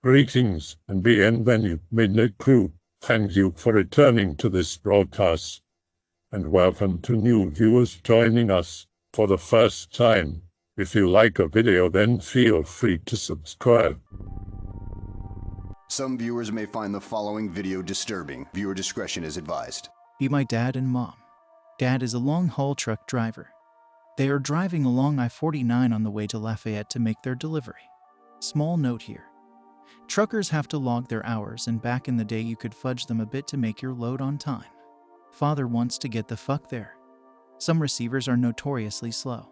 Greetings and bienvenue, Midnight Crew. Thank you for returning to this broadcast. And welcome to new viewers joining us for the first time. If you like a video, then feel free to subscribe. Some viewers may find the following video disturbing. Viewer discretion is advised. Be my dad and mom. Dad is a long-haul truck driver. They are driving along I-49 on the way to Lafayette to make their delivery. Small note here. Truckers have to log their hours, and back in the day you could fudge them a bit to make your load on time. Father wants to get the fuck there. Some receivers are notoriously slow.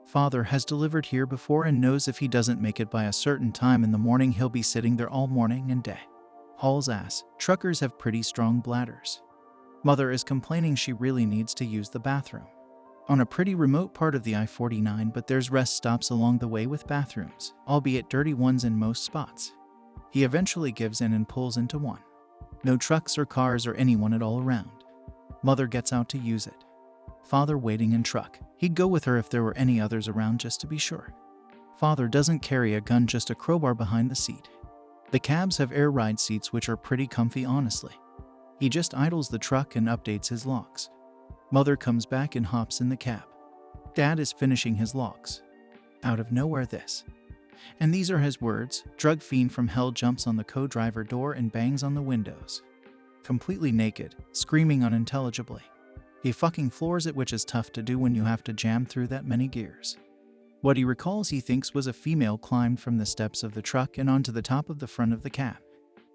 Father has delivered here before and knows if he doesn't make it by a certain time in the morning, he'll be sitting there all morning and day. Hauls ass. Truckers have pretty strong bladders. Mother is complaining she really needs to use the bathroom. On a pretty remote part of the I-49, but there's rest stops along the way with bathrooms, albeit dirty ones in most spots. He eventually gives in and pulls into one. No trucks or cars or anyone at all around. Mother gets out to use it. Father waiting in truck. He'd go with her if there were any others around just to be sure. Father doesn't carry a gun, just a crowbar behind the seat. The cabs have air ride seats which are pretty comfy honestly. He just idles the truck and updates his logs. Mother comes back and hops in the cab. Dad is finishing his logs. Out of nowhere this. And these are his words: drug fiend from hell jumps on the co-driver door and bangs on the windows. Completely naked, screaming unintelligibly. He fucking floors it, which is tough to do when you have to jam through that many gears. What he recalls he thinks was a female climbed from the steps of the truck and onto the top of the front of the cab,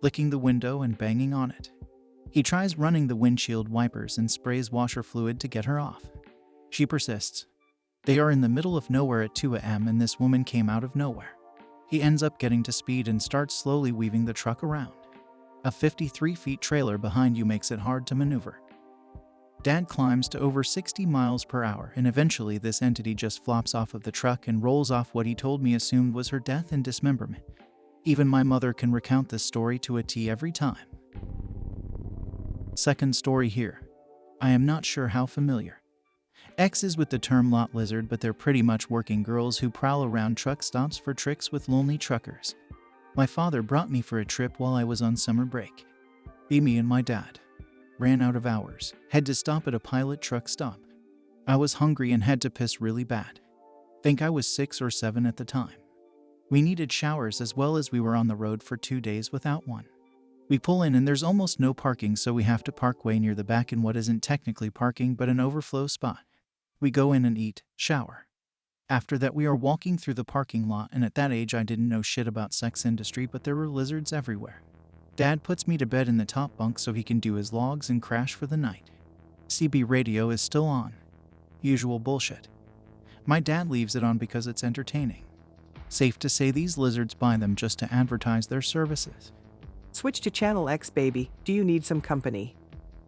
licking the window and banging on it. He tries running the windshield wipers and sprays washer fluid to get her off. She persists. They are in the middle of nowhere at 2 a.m. and this woman came out of nowhere. He ends up getting to speed and starts slowly weaving the truck around. A 53-foot trailer behind you makes it hard to maneuver. Dad climbs to over 60 miles per hour and eventually this entity just flops off of the truck and rolls off what he told me assumed was her death and dismemberment. Even my mother can recount this story to a T every time. Second story here. I am not sure how familiar X is with the term lot lizard, but they're pretty much working girls who prowl around truck stops for tricks with lonely truckers. My father brought me for a trip while I was on summer break. Me and my dad ran out of hours, had to stop at a pilot truck stop. I was hungry and had to piss really bad. Think I was 6 or 7 at the time. We needed showers as well as we were on the road for 2 days without one. We pull in and there's almost no parking, so we have to park way near the back in what isn't technically parking but an overflow spot. We go in and eat, shower. After that we are walking through the parking lot, and at that age I didn't know shit about sex industry, but there were lizards everywhere. Dad puts me to bed in the top bunk so he can do his logs and crash for the night. CB radio is still on. Usual bullshit. My dad leaves it on because it's entertaining. Safe to say these lizards buy them just to advertise their services. Switch to channel X, baby. Do you need some company?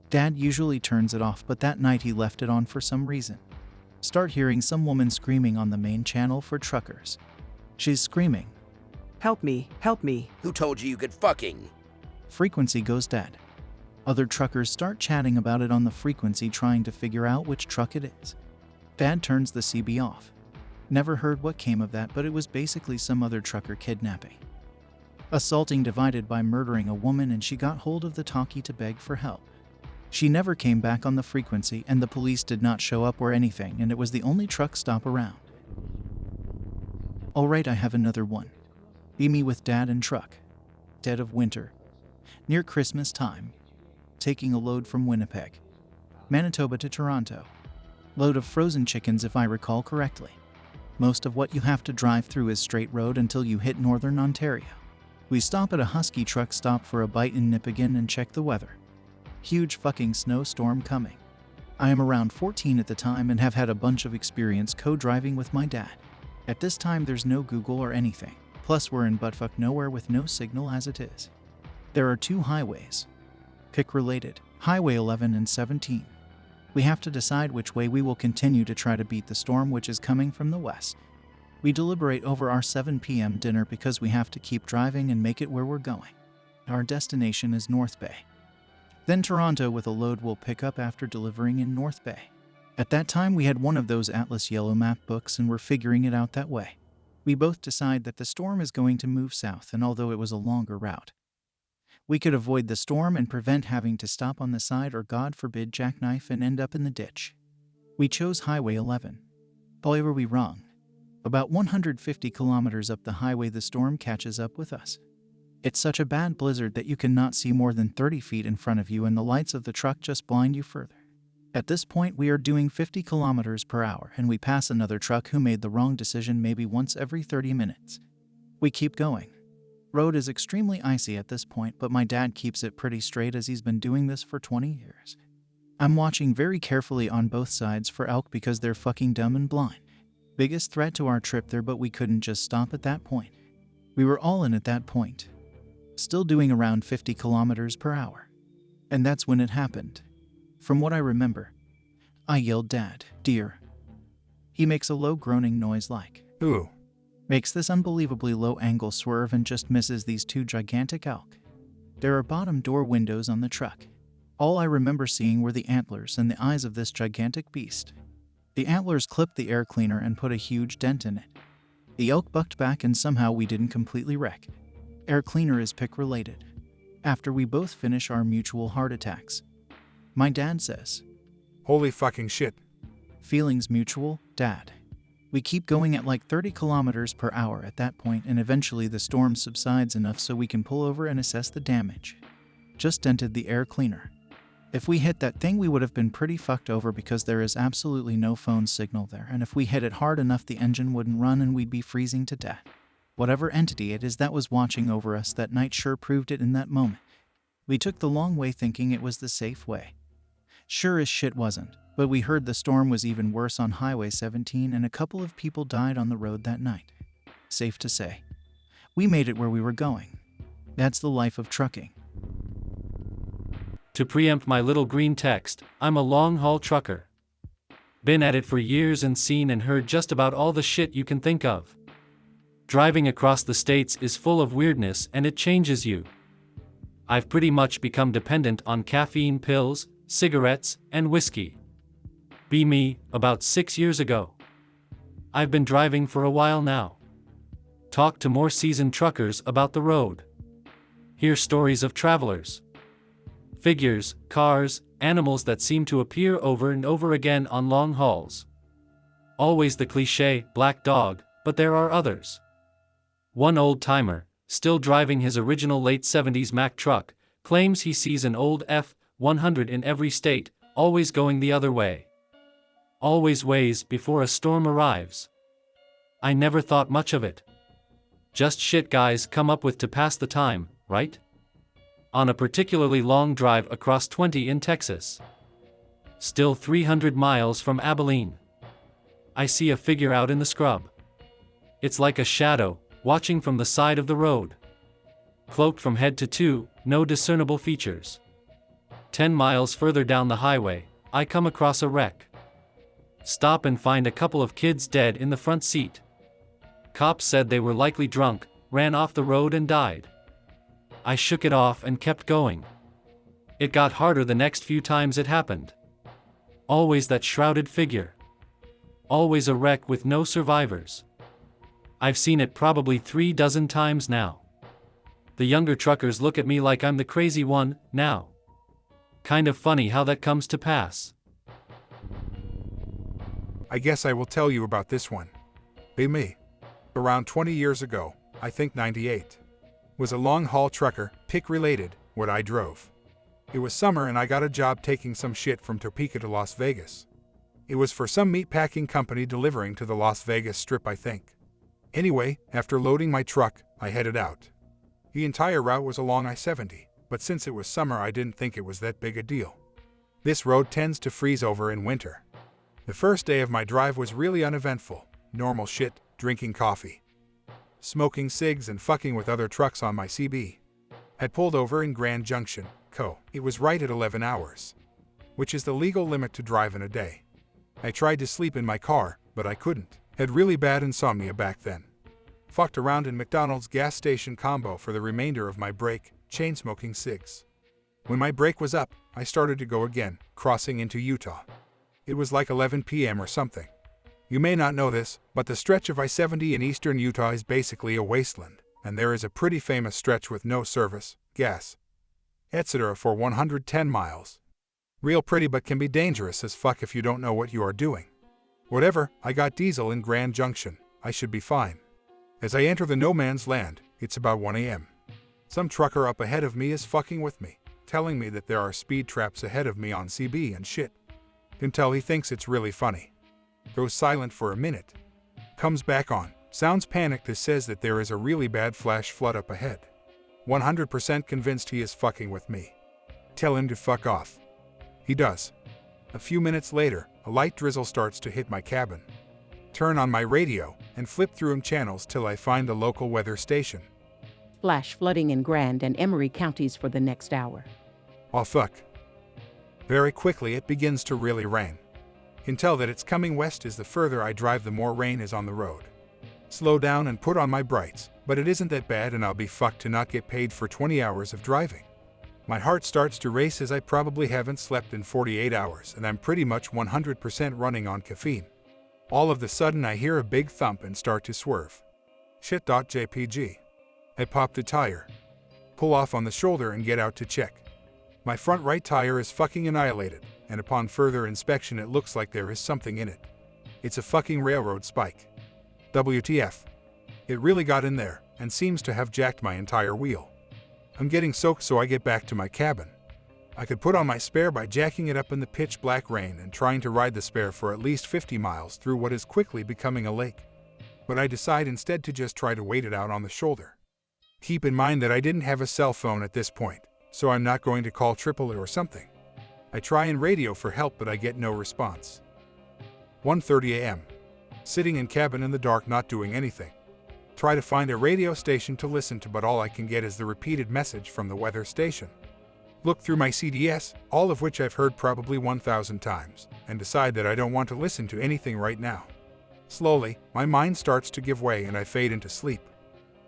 Dad usually turns it off, but that night he left it on for some reason. Start hearing some woman screaming on the main channel for truckers. She's screaming, Help me, help me. Who told you could fucking? Frequency goes dead. Other truckers start chatting about it on the frequency, trying to figure out which truck it is. Dad turns the CB off. Never heard what came of that, but it was basically some other trucker kidnapping. Assaulting divided by murdering a woman, and she got hold of the talkie to beg for help. She never came back on the frequency, and the police did not show up or anything, and it was the only truck stop around. Alright, I have another one. Be me with Dad and truck. Dead of winter. Near Christmas time. Taking a load from Winnipeg, Manitoba to Toronto. Load of frozen chickens if I recall correctly. Most of what you have to drive through is straight road until you hit northern Ontario. We stop at a Husky truck stop for a bite in Nipigon and check the weather. Huge fucking snowstorm coming. I am around 14 at the time and have had a bunch of experience co-driving with my dad. At this time there's no Google or anything, plus we're in buttfuck nowhere with no signal as it is. There are 2 highways. Pick related, Highway 11 and 17. We have to decide which way we will continue to try to beat the storm which is coming from the west. We deliberate over our 7 p.m. dinner because we have to keep driving and make it where we're going. Our destination is North Bay. Then Toronto with a load will pick up after delivering in North Bay. At that time we had one of those Atlas yellow map books and were figuring it out that way. We both decide that the storm is going to move south, and although it was a longer route, we could avoid the storm and prevent having to stop on the side or, God forbid, jackknife and end up in the ditch. We chose Highway 11. Boy, were we wrong. About 150 kilometers up the highway, the storm catches up with us. It's such a bad blizzard that you cannot see more than 30 feet in front of you, and the lights of the truck just blind you further. At this point, we are doing 50 kilometers per hour, and we pass another truck who made the wrong decision maybe once every 30 minutes. We keep going. Road is extremely icy at this point, but my dad keeps it pretty straight as he's been doing this for 20 years. I'm watching very carefully on both sides for elk because they're fucking dumb and blind. Biggest threat to our trip there, but we couldn't just stop at that point. We were all in at that point, still doing around 50 kilometers per hour. And that's when it happened. From what I remember, I yelled, "Dad, dear." He makes a low groaning noise like, Ooh. Makes this unbelievably low angle swerve and just misses these two gigantic elk. There are bottom door windows on the truck. All I remember seeing were the antlers and the eyes of this gigantic beast. The antlers clipped the air cleaner and put a huge dent in it. The elk bucked back and somehow we didn't completely wreck. Air cleaner is pick related. After we both finish our mutual heart attacks, my dad says, Holy fucking shit. "Feelings mutual, Dad." We keep going at like 30 kilometers per hour at that point, and eventually the storm subsides enough so we can pull over and assess the damage. Just dented the air cleaner. If we hit that thing, we would have been pretty fucked over because there is absolutely no phone signal there, and if we hit it hard enough, the engine wouldn't run and we'd be freezing to death. Whatever entity it is that was watching over us that night sure proved it in that moment. We took the long way thinking it was the safe way. Sure as shit wasn't, but we heard the storm was even worse on Highway 17 and a couple of people died on the road that night. Safe to say, we made it where we were going. That's the life of trucking. To preempt my little green text, I'm a long-haul trucker. Been at it for years and seen and heard just about all the shit you can think of. Driving across the states is full of weirdness and it changes you. I've pretty much become dependent on caffeine pills, cigarettes, and whiskey. Be me, about 6 years ago. I've been driving for a while now. Talk to more seasoned truckers about the road. Hear stories of travelers. Figures, cars, animals that seem to appear over and over again on long hauls. Always the cliché, black dog, but there are others. One old-timer, still driving his original late 70s Mack truck, claims he sees an old F-100 in every state, always going the other way. Always ways before a storm arrives. I never thought much of it. Just shit guys come up with to pass the time, right? On a particularly long drive across 20 in Texas. Still 300 miles from Abilene. I see a figure out in the scrub. It's like a shadow, watching from the side of the road. Cloaked from head to toe, no discernible features. 10 miles further down the highway, I come across a wreck. Stop and find a couple of kids dead in the front seat. Cops said they were likely drunk, ran off the road and died. I shook it off and kept going. It got harder the next few times it happened. Always that shrouded figure. Always a wreck with no survivors. I've seen it probably 3 dozen times now. The younger truckers look at me like I'm the crazy one, now. Kind of funny how that comes to pass. I guess I will tell you about this one. Be me. Around 20 years ago, I think 98. Was a long-haul trucker, pick-related, what I drove. It was summer and I got a job taking some shit from Topeka to Las Vegas. It was for some meatpacking company delivering to the Las Vegas Strip, I think. Anyway, after loading my truck, I headed out. The entire route was along I-70, but since it was summer I didn't think it was that big a deal. This road tends to freeze over in winter. The first day of my drive was really uneventful. Normal shit, drinking coffee, smoking cigs and fucking with other trucks on my CB. Had pulled over in Grand Junction, Co. It was right at 11 hours, which is the legal limit to drive in a day. I tried to sleep in my car, but I couldn't. Had really bad insomnia back then. Fucked around in McDonald's gas station combo for the remainder of my break, chain-smoking cigs. When my break was up, I started to go again, crossing into Utah. It was like 11 p.m. or something. You may not know this, but the stretch of I-70 in eastern Utah is basically a wasteland, and there is a pretty famous stretch with no service, gas, etc. for 110 miles. Real pretty but can be dangerous as fuck if you don't know what you are doing. Whatever, I got diesel in Grand Junction, I should be fine. As I enter the no man's land, it's about 1 a.m. Some trucker up ahead of me is fucking with me, telling me that there are speed traps ahead of me on CB and shit. Can tell he thinks it's really funny. Goes silent for a minute. Comes back on, sounds panicked as says that there is a really bad flash flood up ahead. 100% convinced he is fucking with me. Tell him to fuck off. He does. A few minutes later, a light drizzle starts to hit my cabin. Turn on my radio and flip through channels till I find a local weather station. Flash flooding in Grand and Emery counties for the next hour. Oh fuck. Very quickly it begins to really rain. Can tell that it's coming west as the further I drive the more rain is on the road. Slow down and put on my brights, but it isn't that bad and I'll be fucked to not get paid for 20 hours of driving. My heart starts to race as I probably haven't slept in 48 hours and I'm pretty much 100% running on caffeine. All of a sudden I hear a big thump and start to swerve. Shit.jpg. I pop the tire. Pull off on the shoulder and get out to check. My front right tire is fucking annihilated, and upon further inspection it looks like there is something in it. It's a fucking railroad spike. WTF. It really got in there, and seems to have jacked my entire wheel. I'm getting soaked so I get back to my cabin. I could put on my spare by jacking it up in the pitch black rain and trying to ride the spare for at least 50 miles through what is quickly becoming a lake. But I decide instead to just try to wait it out on the shoulder. Keep in mind that I didn't have a cell phone at this point, so I'm not going to call AAA or something. I try and radio for help but I get no response. 1:30 a.m. Sitting in cabin in the dark not doing anything. Try to find a radio station to listen to but all I can get is the repeated message from the weather station. Look through my CDs, all of which I've heard probably 1,000 times, and decide that I don't want to listen to anything right now. Slowly, my mind starts to give way and I fade into sleep.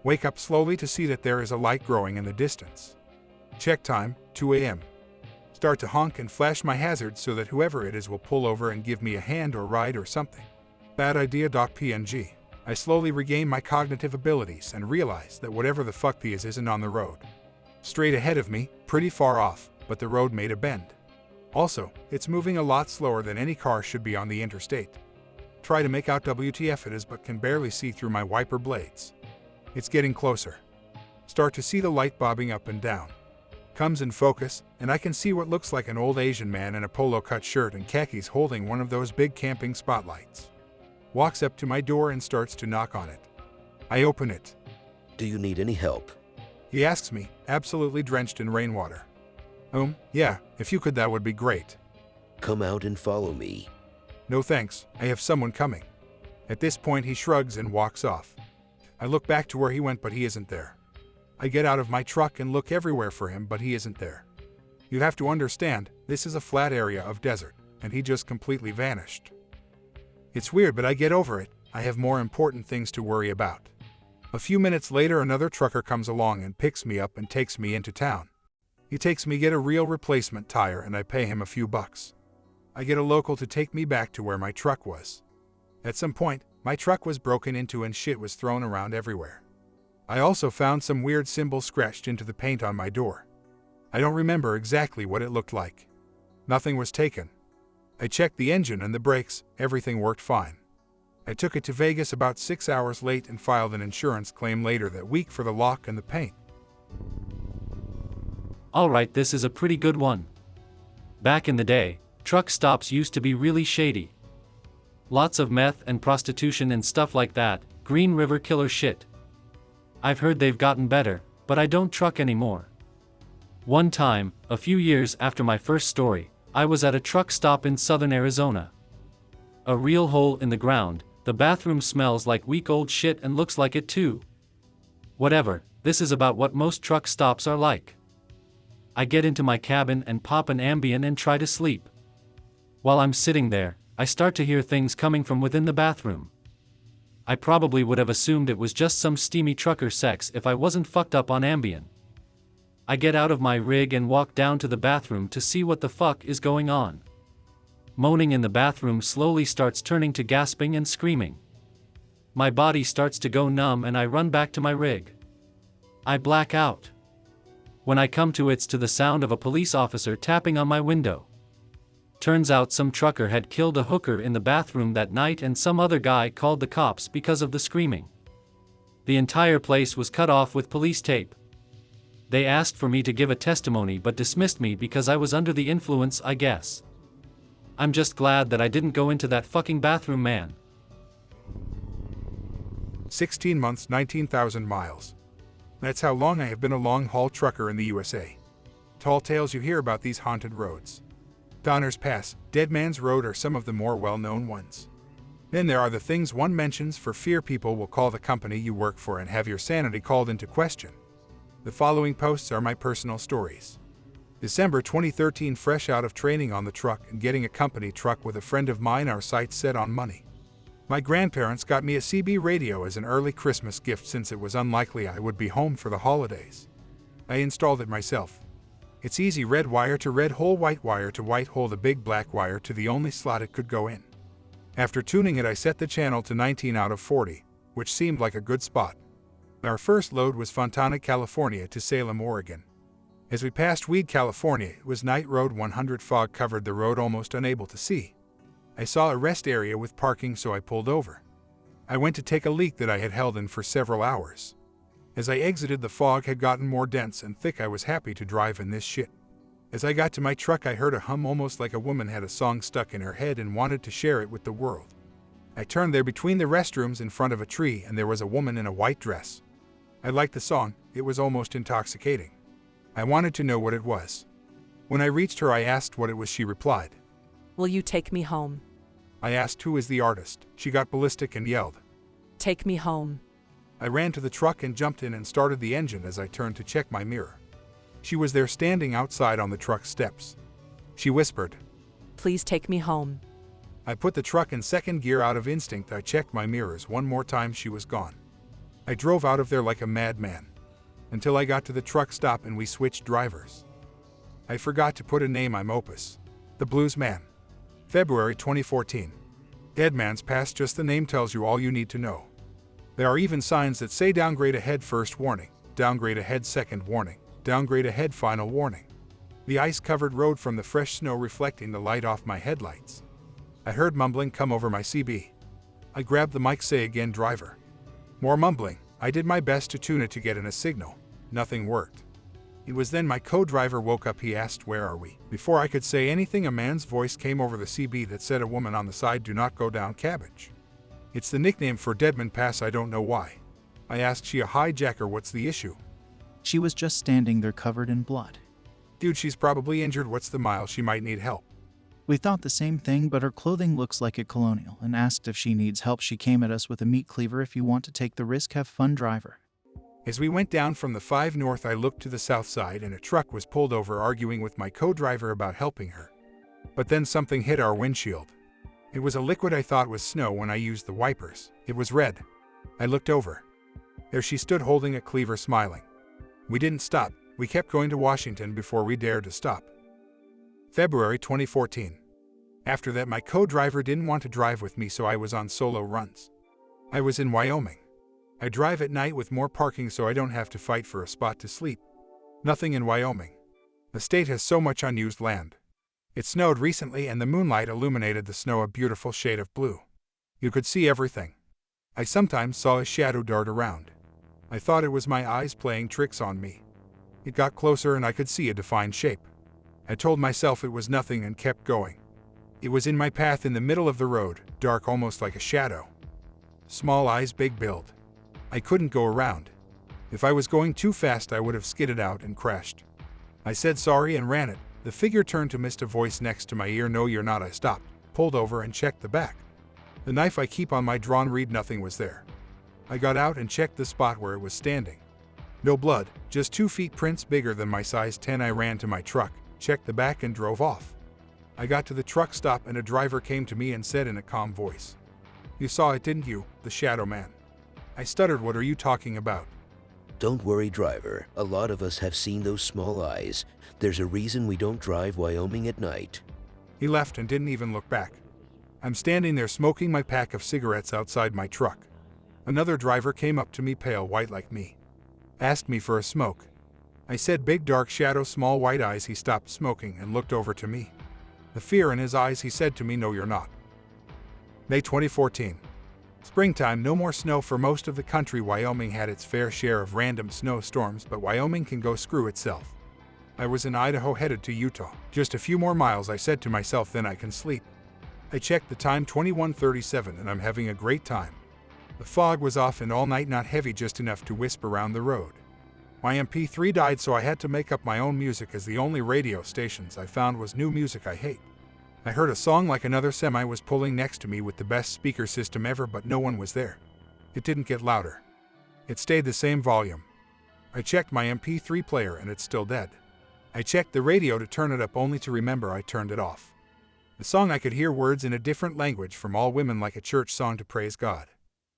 Wake up slowly to see that there is a light growing in the distance. Check time, 2 a.m. Start to honk and flash my hazards so that whoever it is will pull over and give me a hand or ride or something. Bad idea.png. I slowly regain my cognitive abilities and realize that whatever the fuck this isn't on the road. Straight ahead of me, pretty far off, but the road made a bend. Also, it's moving a lot slower than any car should be on the interstate. Try to make out WTF it is but can barely see through my wiper blades. It's getting closer. Start to see the light bobbing up and down. Comes in focus, and I can see what looks like an old Asian man in a polo cut shirt and khakis holding one of those big camping spotlights. Walks up to my door and starts to knock on it. I open it. Do you need any help? He asks me, absolutely drenched in rainwater. Yeah, if you could that would be great. Come out and follow me. No thanks, I have someone coming. At this point he shrugs and walks off. I look back to where he went but he isn't there. I get out of my truck and look everywhere for him but he isn't there. You have to understand, this is a flat area of desert, and he just completely vanished. It's weird but I get over it, I have more important things to worry about. A few minutes later another trucker comes along and picks me up and takes me into town. He takes me get a real replacement tire and I pay him a few bucks. I get a local to take me back to where my truck was. At some point, my truck was broken into and shit was thrown around everywhere. I also found some weird symbols scratched into the paint on my door. I don't remember exactly what it looked like. Nothing was taken. I checked the engine and the brakes, everything worked fine. I took it to Vegas about 6 hours late and filed an insurance claim later that week for the lock and the paint. Alright, this is a pretty good one. Back in the day, truck stops used to be really shady. Lots of meth and prostitution and stuff like that, Green River killer shit. I've heard they've gotten better, but I don't truck anymore. One time, a few years after my first story, I was at a truck stop in southern Arizona. A real hole in the ground, the bathroom smells like week old shit and looks like it too. Whatever, this is about what most truck stops are like. I get into my cabin and pop an Ambien and try to sleep. While I'm sitting there, I start to hear things coming from within the bathroom. I probably would have assumed it was just some steamy trucker sex if I wasn't fucked up on Ambien. I get out of my rig and walk down to the bathroom to see what the fuck is going on. moaning in the bathroom slowly starts turning to gasping and screaming. My body starts to go numb and I run back to my rig. I black out. When I come to, it's to the sound of a police officer tapping on my window. Turns out some trucker had killed a hooker in the bathroom that night and some other guy called the cops because of the screaming. The entire place was cut off with police tape. They asked for me to give a testimony but dismissed me because I was under the influence, I guess. I'm just glad that I didn't go into that fucking bathroom, man. 16 months, 19,000 miles. That's how long I have been a long-haul trucker in the USA. Tall tales you hear about these haunted roads. Donner's Pass, Dead Man's Road are some of the more well-known ones. Then there are the things one mentions for fear people will call the company you work for and have your sanity called into question. The following posts are my personal stories. December 2013, fresh out of training on the truck and getting a company truck with a friend of mine, our sights set on money. My grandparents got me a CB radio as an early Christmas gift since it was unlikely I would be home for the holidays. I installed it myself. It's easy: red wire to red hole, white wire to white hole, the big black wire to the only slot it could go in. After tuning it, I set the channel to 19 out of 40, which seemed like a good spot. Our first load was Fontana, California to Salem, Oregon. As we passed Weed, California, it was night. Road 100 fog covered the road, almost unable to see. I saw a rest area with parking, so I pulled over. I went to take a leak that I had held in for several hours. As I exited, the fog had gotten more dense and thick. I was happy to drive in this shit. As I got to my truck, I heard a hum almost like a woman had a song stuck in her head and wanted to share it with the world. I turned there between the restrooms in front of a tree, and there was a woman in a white dress. I liked the song. It was almost intoxicating. I wanted to know what it was. When I reached her, I asked what it was. She replied, "Will you take me home?" I asked who is the artist. She got ballistic and yelled, "Take me home." I ran to the truck and jumped in and started the engine. As I turned to check my mirror, she was there, standing outside on the truck steps. She whispered, "Please take me home." I put the truck in second gear. Out of instinct, I checked my mirrors one more time. She was gone. I drove out of there like a madman until I got to the truck stop and we switched drivers. I forgot to put a name. I'm Opus, the Blues Man. February 2014. Dead Man's Pass. Just the name tells you all you need to know. There are even signs that say downgrade ahead, first warning, downgrade ahead, second warning, downgrade ahead, final warning. The ice-covered road from the fresh snow reflecting the light off my headlights. I heard mumbling come over my CB. I grabbed the mic. Say again, driver. More mumbling. I did my best to tune it to get in a signal. Nothing worked. It was then my co-driver woke up. He asked, "Where are we?" Before I could say anything, a man's voice came over the CB that said, "A woman on the side, do not go down Cabbage." It's the nickname for Deadman Pass. I don't know why. I asked, "She a hijacker? What's the issue?" She was just standing there covered in blood. "Dude, she's probably injured. What's the mile? She might need help." We thought the same thing, but her clothing looks like a colonial, and asked if she needs help. She came at us with a meat cleaver. "If you want to take the risk, have fun, driver." As we went down from the 5 North, I looked to the south side and a truck was pulled over, arguing with my co-driver about helping her. But then something hit our windshield. It was a liquid I thought was snow. When I used the wipers, it was red. I looked over. There she stood holding a cleaver, smiling. We didn't stop. We kept going to Washington before we dared to stop. February 2014. After that, my co-driver didn't want to drive with me, so I was on solo runs. I was in Wyoming. I drive at night with more parking so I don't have to fight for a spot to sleep. Nothing in Wyoming. The state has so much unused land. It snowed recently and the moonlight illuminated the snow a beautiful shade of blue. You could see everything. I sometimes saw a shadow dart around. I thought it was my eyes playing tricks on me. It got closer and I could see a defined shape. I told myself it was nothing and kept going. It was in my path in the middle of the road, dark almost like a shadow. Small eyes, big build. I couldn't go around. If I was going too fast, I would have skidded out and crashed. I said sorry and ran it. The figure turned to mist, a voice next to my ear, "No, you're not." I stopped, pulled over and checked the back. The knife I keep on my drawn reed, nothing was there. I got out and checked the spot where it was standing. No blood, just 2 feet prints bigger than my size 10. I ran to my truck, checked the back and drove off. I got to the truck stop and a driver came to me and said in a calm voice, "You saw it, didn't you, the shadow man?" I stuttered, "What are you talking about?" Don't worry, driver. A lot of us have seen those small eyes. There's a reason we don't drive Wyoming at night. He left and didn't even look back. I'm standing there smoking my pack of cigarettes outside my truck. Another driver came up to me, pale white like me. Asked me for a smoke. I said big dark shadow, small white eyes. He stopped smoking and looked over to me. The fear in his eyes, he said to me, "No, you're not." May 2014. Springtime, no more snow for most of the country. Wyoming had its fair share of random snowstorms, but Wyoming can go screw itself. I was in Idaho headed to Utah. Just a few more miles, I said to myself, then I can sleep. I checked the time, 21:37, and I'm having a great time. The fog was off and all night, not heavy, just enough to wisp around the road. My MP3 died, so I had to make up my own music, as the only radio stations I found was new music I hate. I heard a song like another semi was pulling next to me with the best speaker system ever, but no one was there. It didn't get louder. It stayed the same volume. I checked my MP3 player and it's still dead. I checked the radio to turn it up, only to remember I turned it off. The song, I could hear words in a different language from all women, like a church song to praise God.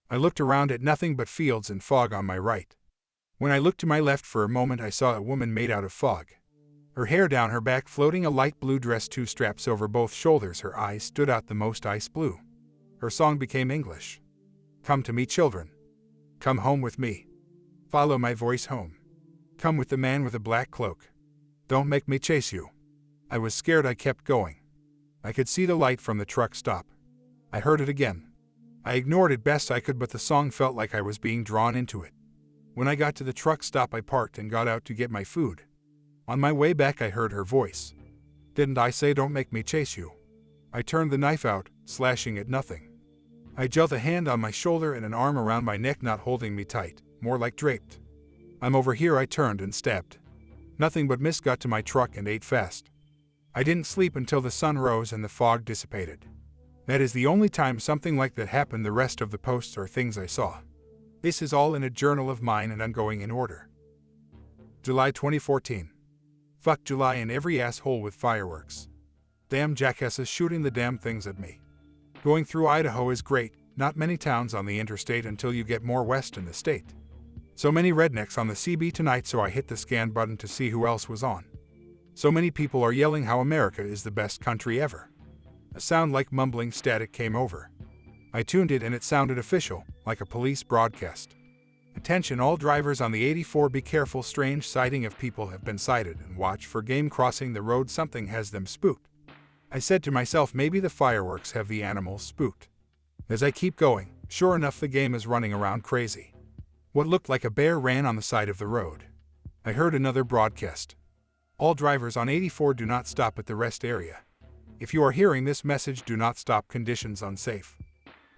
I looked around at nothing but fields and fog on my right. When I looked to my left for a moment, I saw a woman made out of fog. Her hair down her back, floating, a light blue dress, 2 straps over both shoulders. Her eyes stood out the most, ice blue. Her song became English. "Come to me, children. Come home with me. Follow my voice home. Come with the man with a black cloak. Don't make me chase you." I was scared. I kept going. I could see the light from the truck stop. I heard it again. I ignored it best I could, but the song felt like I was being drawn into it. When I got to the truck stop, I parked and got out to get my food. On my way back, I heard her voice. "Didn't I say don't make me chase you?" I turned the knife out, slashing at nothing. I felt a hand on my shoulder and an arm around my neck, not holding me tight, more like draped. "I'm over here." I turned and stabbed. Nothing but mist. Got to my truck and ate fast. I didn't sleep until the sun rose and the fog dissipated. That is the only time something like that happened. The rest of the posts are things I saw. This is all in a journal of mine, and I'm going in order. July 2014. Fuck July and every asshole with fireworks. Damn jackasses shooting the damn things at me. Going through Idaho is great, not many towns on the interstate until you get more west in the state. So many rednecks on the CB tonight, so I hit the scan button to see who else was on. So many people are yelling how America is the best country ever. A sound like mumbling static came over. I tuned it and it sounded official, like a police broadcast. "Attention all drivers on the 84, be careful, strange sighting of people have been sighted, and watch for game crossing the road, something has them spooked." I said to myself, maybe the fireworks have the animals spooked. As I keep going, sure enough, the game is running around crazy. What looked like a bear ran on the side of the road. I heard another broadcast. "All drivers on 84, do not stop at the rest area. If you are hearing this message, do not stop, conditions unsafe."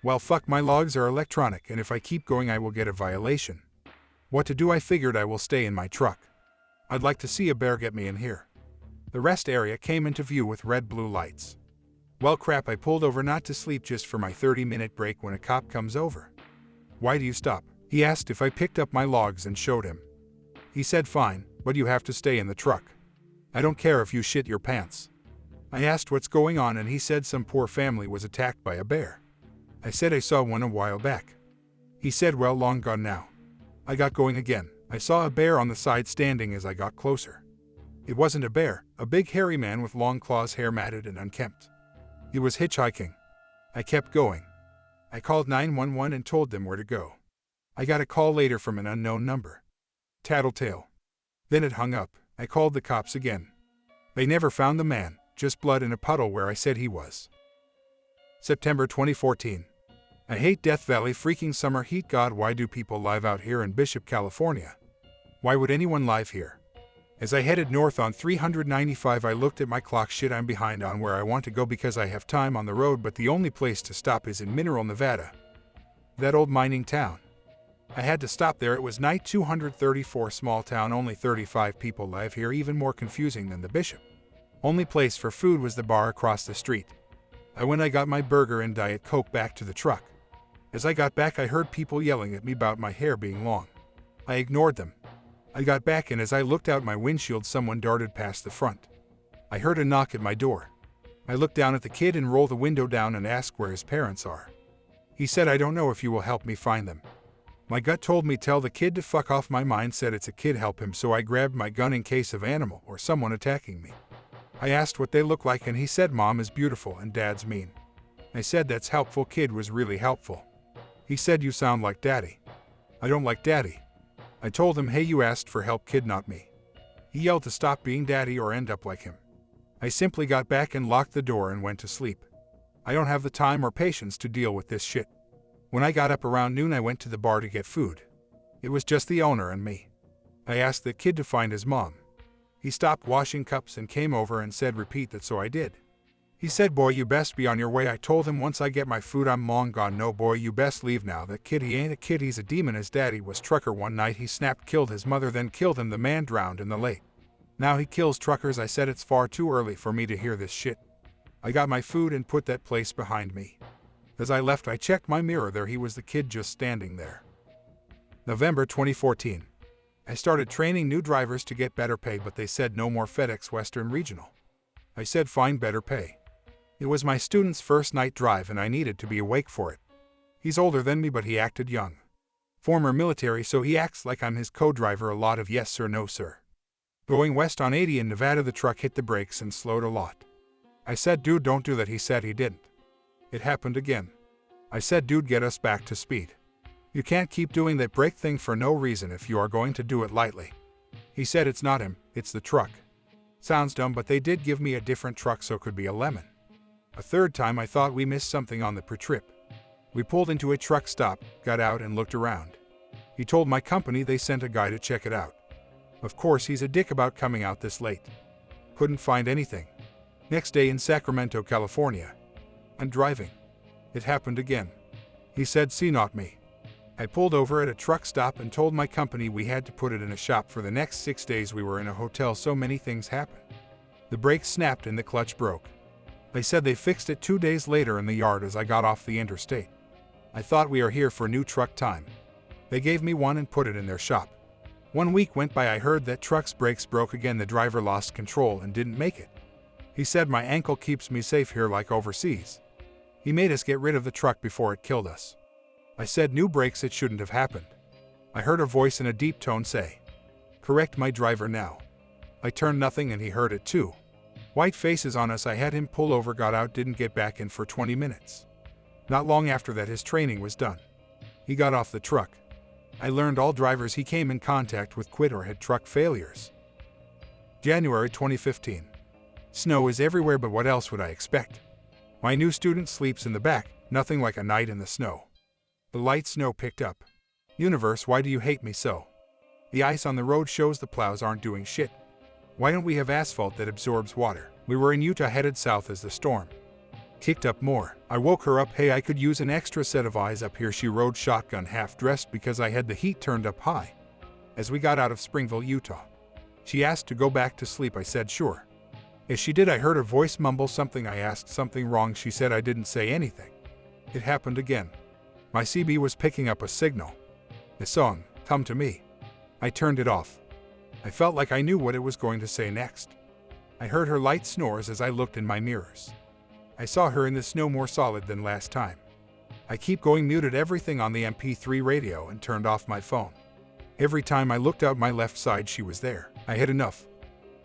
Well, fuck, my logs are electronic, and if I keep going I will get a violation. What to do? I figured I will stay in my truck. I'd like to see a bear get me in here. The rest area came into view with red blue lights. Well, crap, I pulled over, not to sleep, just for my 30-minute break, when a cop comes over. "Why do you stop?" He asked if I picked up my logs and showed him. He said, "Fine, but you have to stay in the truck. I don't care if you shit your pants." I asked what's going on, and he said some poor family was attacked by a bear. I said I saw one a while back. He said, "Well, long gone now." I got going again. I saw a bear on the side standing as I got closer. It wasn't a bear, a big hairy man with long claws, hair matted and unkempt. He was hitchhiking. I kept going. I called 911 and told them where to go. I got a call later from an unknown number. Tattletale. Then it hung up. I called the cops again. They never found the man, just blood in a puddle where I said he was. September 2014. I hate Death Valley, freaking summer heat. God, why do people live out here in Bishop, California? Why would anyone live here? As I headed north on 395, I looked at my clock. Shit, I'm behind on where I want to go because I have time on the road, but the only place to stop is in Mineral, Nevada. That old mining town. I had to stop there. It was night. 234, small town, only 35 people live here, even more confusing than the Bishop. Only place for food was the bar across the street. I got my burger and Diet Coke back to the truck. As I got back, I heard people yelling at me about my hair being long. I ignored them. I got back, and as I looked out my windshield, someone darted past the front. I heard a knock at my door. I looked down at the kid and rolled the window down and asked where his parents are. He said, "I don't know, if you will help me find them." My gut told me tell the kid to fuck off. My mind said it's a kid, help him, so I grabbed my gun in case of animal or someone attacking me. I asked what they look like and he said Mom is beautiful and Dad's mean. I said that's helpful. Kid was really helpful. He said you sound like Daddy. I don't like Daddy. I told him, hey, you asked for help, kid, not me. He yelled to stop being Daddy or end up like him. I simply got back and locked the door and went to sleep. I don't have the time or patience to deal with this shit. When I got up around noon, I went to the bar to get food. It was just the owner and me. I asked the kid to find his mom. He stopped washing cups and came over and said repeat that, so I did. He said, boy, you best be on your way. I told him once I get my food I'm long gone. No, boy, you best leave now. That kid, he ain't a kid, he's a demon. His daddy was trucker. One night he snapped, killed his mother, then killed him. The man drowned in the lake. Now he kills truckers. I said it's far too early for me to hear this shit. I got my food and put that place behind me. As I left, I checked my mirror. There he was, the kid, just standing there. November 2014. I started training new drivers to get better pay, but they said no more FedEx Western Regional. I said find better pay. It was my student's first night drive and I needed to be awake for it. He's older than me, but he acted young. Former military, so he acts like I'm his co-driver. A lot of yes sir, no sir. Going west on 80 in Nevada, the truck hit the brakes and slowed a lot. I said, dude, don't do that. He said he didn't. It happened again. I said, dude, get us back to speed. You can't keep doing that brake thing for no reason if you are going to do it lightly. He said, it's not him, it's the truck. Sounds dumb, but they did give me a different truck, so could be a lemon. A third time I thought we missed something on the per-trip. We pulled into a truck stop, got out and looked around. He told my company they sent a guy to check it out. Of course, he's a dick about coming out this late. Couldn't find anything. Next day in Sacramento, California. I'm driving. It happened again. He said, see, not me. I pulled over at a truck stop and told my company we had to put it in a shop. For the next 6 days we were in a hotel, so many things happened. The brakes snapped and the clutch broke. They said they fixed it 2 days later in the yard as I got off the interstate. I thought we are here for new truck time. They gave me one and put it in their shop. 1 week went by. I heard that truck's brakes broke again. The driver lost control and didn't make it. He said my ankle keeps me safe here like overseas. He made us get rid of the truck before it killed us. I said, new brakes, it shouldn't have happened. I heard a voice in a deep tone say, correct my driver now. I turned nothing and he heard it too. White faces on us. I had him pull over, got out, didn't get back in for 20 minutes. Not long after that his training was done. He got off the truck. I learned all drivers he came in contact with quit or had truck failures. January 2015. Snow is everywhere, but what else would I expect? My new student sleeps in the back, nothing like a night in the snow. The light snow picked up. Universe, why do you hate me so? The ice on the road shows the plows aren't doing shit. Why don't we have asphalt that absorbs water? We were in Utah, headed south as the storm kicked up more. I woke her up, hey, I could use an extra set of eyes up here. She rode shotgun half dressed because I had the heat turned up high. As we got out of Springville, Utah, she asked to go back to sleep. I said sure. As she did, I heard her voice mumble something. I asked something wrong. She said I didn't say anything. It happened again. My CB was picking up a signal. The song, Come to Me. I turned it off. I felt like I knew what it was going to say next. I heard her light snores as I looked in my mirrors. I saw her in the snow, more solid than last time. I keep going, muted everything on the MP3 radio and turned off my phone. Every time I looked out my left side, she was there. I had enough.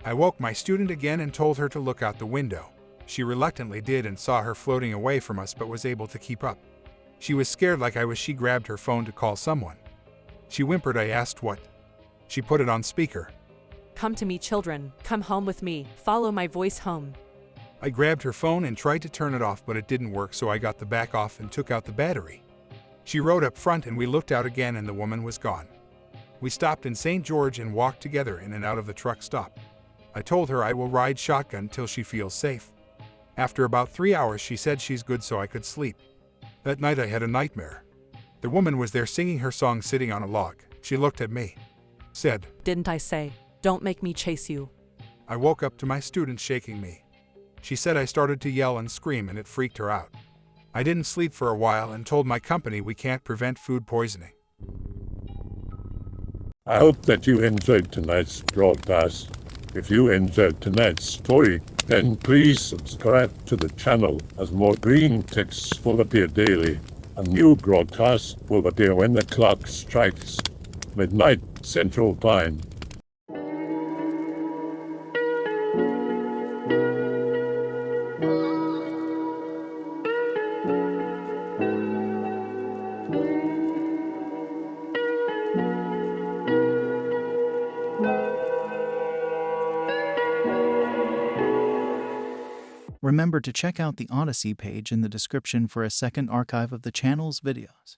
I woke my student again and told her to look out the window. She reluctantly did and saw her floating away from us, but was able to keep up. She was scared like I was. She grabbed her phone to call someone. She whimpered. I asked what. She put it on speaker. Come to me, children. Come home with me. Follow my voice home. I grabbed her phone and tried to turn it off, but it didn't work, so I got the back off and took out the battery. She rode up front and we looked out again and the woman was gone. We stopped in St. George and walked together in and out of the truck stop. I told her I will ride shotgun till she feels safe. After about 3 hours she said she's good, so I could sleep. That night I had a nightmare. The woman was there singing her song sitting on a log. She looked at me. Said, didn't I say, don't make me chase you? I woke up to my student shaking me. She said I started to yell and scream and it freaked her out. I didn't sleep for a while and told my company we can't prevent food poisoning. I hope that you enjoyed tonight's broadcast. If you enjoyed tonight's story, then please subscribe to the channel, as more green texts will appear daily. A new broadcast will appear when the clock strikes midnight Central Time. Remember to check out the Odyssey page in the description for a second archive of the channel's videos.